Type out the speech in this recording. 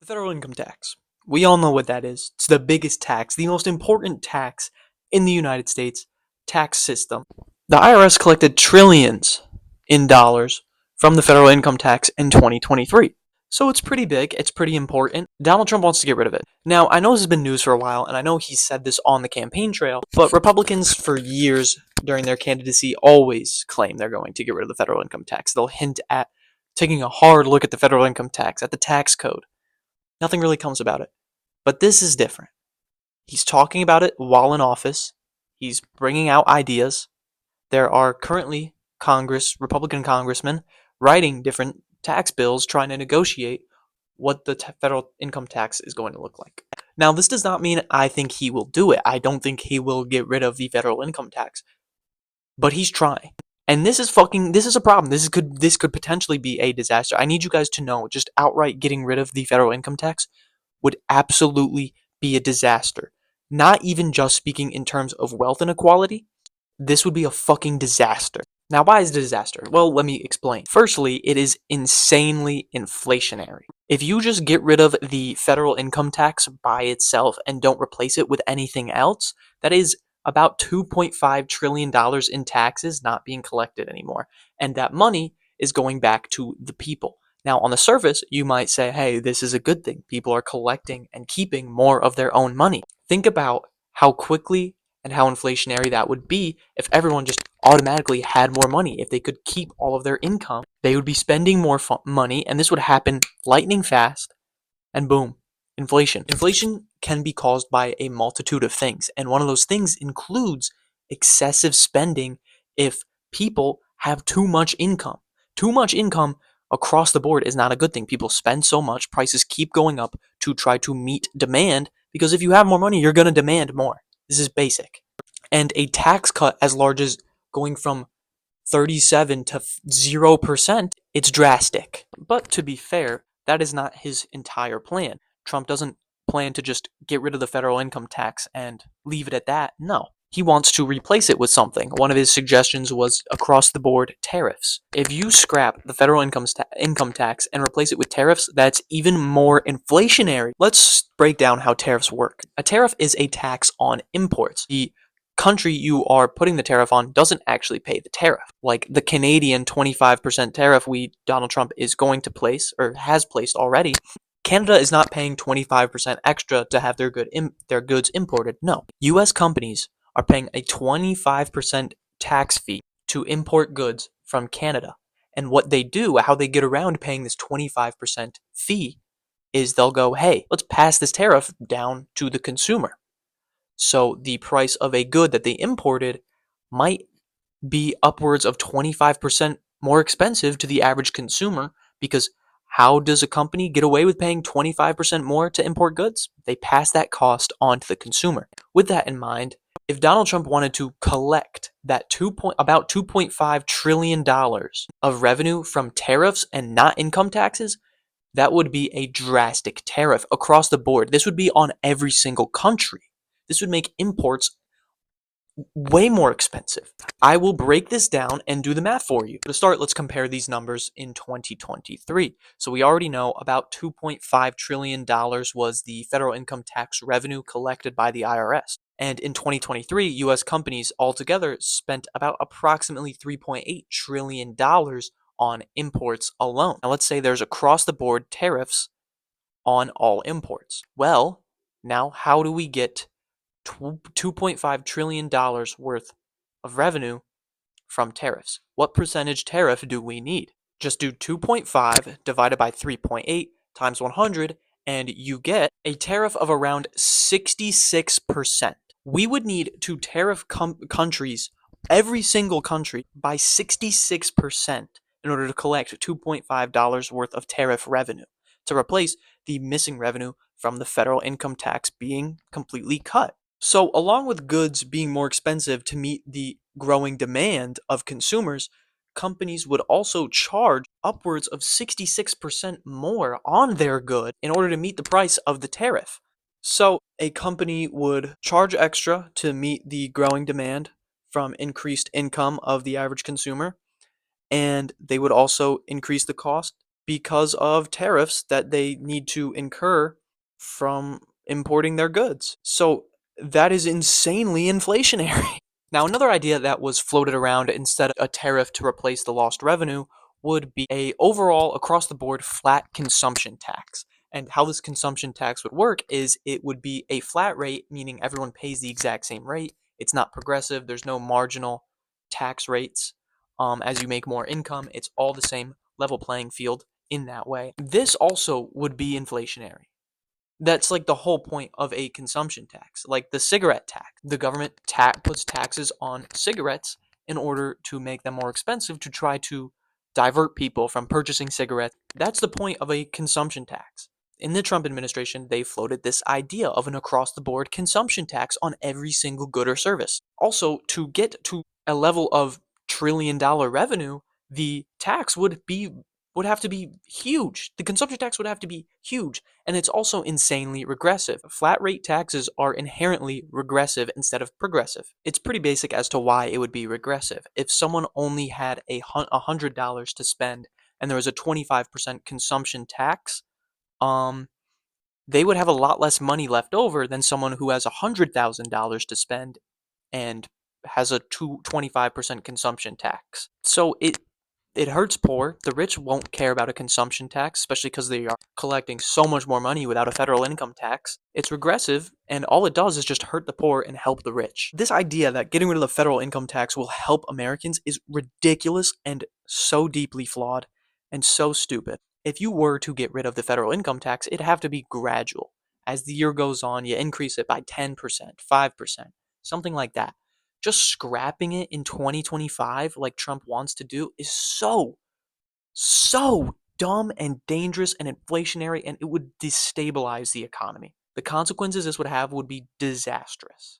Federal income tax. We all know what that is. It's the biggest tax, the most important tax in the United States tax system. The IRS collected trillions in dollars from the federal income tax in 2023. So it's pretty big, it's pretty important. Donald Trump wants to get rid of it. Now, I know this has been news for a while, and I know he said this on the campaign trail, but Republicans for years during their candidacy always claim they're going to get rid of the federal income tax. They'll hint at taking a hard look at the federal income tax, at the tax code. Nothing really comes about it. But this is different. He's talking about it while in office. He's bringing out ideas. There are currently Republican congressmen writing different tax bills trying to negotiate what the federal income tax is going to look like. Now, this does not mean I think he will do it. I don't think he will get rid of the federal income tax. But he's trying. And this is a problem. This could potentially be a disaster. I need you guys to know, just outright getting rid of the federal income tax would absolutely be a disaster. Not even just speaking in terms of wealth inequality. This would be a fucking disaster. Now, why is it a disaster? Well, let me explain. Firstly, it is insanely inflationary. If you just get rid of the federal income tax by itself and don't replace it with anything else, that is about $2.5 trillion in taxes not being collected anymore. And that money is going back to the people. Now, on the surface, you might say, hey, this is a good thing. People are collecting and keeping more of their own money. Think about how quickly and how inflationary that would be if everyone just automatically had more money. If they could keep all of their income, they would be spending more money, and this would happen lightning fast, and boom, inflation. Inflation can be caused by a multitude of things, and one of those things includes excessive spending if people have too much income. Too much income across the board is not a good thing. People spend so much, prices keep going up to try to meet demand, because if you have more money, you're going to demand more. This is basic. And a tax cut as large as going from 37 to 0%, it's drastic. But to be fair, that is not his entire plan. Trump doesn't plan to just get rid of the federal income tax and leave it at that. No. He wants to replace it with something. One of his suggestions was across the board tariffs. If you scrap the federal income tax and replace it with tariffs, that's even more inflationary. Let's break down how tariffs work. A tariff is a tax on imports. The country you are putting the tariff on doesn't actually pay the tariff. Like the Canadian 25% tariff Donald Trump is going to place, or has placed already. Canada is not paying 25% extra to have their goods imported. No. US companies are paying a 25% tax fee to import goods from Canada. And what they do, how they get around paying this 25% fee, is they'll go, hey, let's pass this tariff down to the consumer. So the price of a good that they imported might be upwards of 25% more expensive to the average consumer, because how does a company get away with paying 25% more to import goods? They pass that cost on to the consumer. With that in mind, if Donald Trump wanted to collect that about $2.5 trillion of revenue from tariffs and not income taxes, that would be a drastic tariff across the board. This would be on every single country. This would make imports way more expensive. I will break this down and do the math for you. To start, let's compare these numbers in 2023. So we already know about $2.5 trillion was the federal income tax revenue collected by the IRS. And in 2023, U.S. companies altogether spent about approximately $3.8 trillion on imports alone. Now let's say there's across-the-board tariffs on all imports. Well, now how do we get $2.5 trillion worth of revenue from tariffs? What percentage tariff do we need? Just do 2.5 divided by 3.8 times 100, and you get a tariff of around 66%. We would need to tariff countries, every single country, by 66% in order to collect $2.5 worth of tariff revenue to replace the missing revenue from the federal income tax being completely cut. So, along with goods being more expensive to meet the growing demand of consumers, companies would also charge upwards of 66% more on their good in order to meet the price of the tariff. So, a company would charge extra to meet the growing demand from increased income of the average consumer, and they would also increase the cost because of tariffs that they need to incur from importing their goods. So that is insanely inflationary. Now, another idea that was floated around instead of a tariff to replace the lost revenue would be a overall across the board flat consumption tax. And how this consumption tax would work is it would be a flat rate, meaning everyone pays the exact same rate. It's not progressive. There's no marginal tax rates. As you make more income, it's all the same level playing field in that way. This also would be inflationary. That's like the whole point of a consumption tax, like the cigarette tax. The government puts taxes on cigarettes in order to make them more expensive to try to divert people from purchasing cigarettes. That's the point of a consumption tax. In the Trump administration, they floated this idea of an across the board consumption tax on every single good or service. Also, to get to a level of $1 trillion revenue, the tax would have to be huge. The consumption tax would have to be huge, and it's also insanely regressive. Flat rate taxes are inherently regressive instead of progressive. It's pretty basic as to why it would be regressive. If someone only had $100 to spend and there was a 25% consumption tax, they would have a lot less money left over than someone who has $100,000 to spend and has a 25% consumption tax. So it hurts poor. The rich won't care about a consumption tax, especially because they are collecting so much more money without a federal income tax. It's regressive, and all it does is just hurt the poor and help the rich. This idea that getting rid of the federal income tax will help Americans is ridiculous and so deeply flawed and so stupid. If you were to get rid of the federal income tax, it'd have to be gradual. As the year goes on, you increase it by 10%, 5%, something like that. Just scrapping it in 2025 like Trump wants to do is so dumb and dangerous and inflationary, and it would destabilize the economy. The consequences this would have would be disastrous.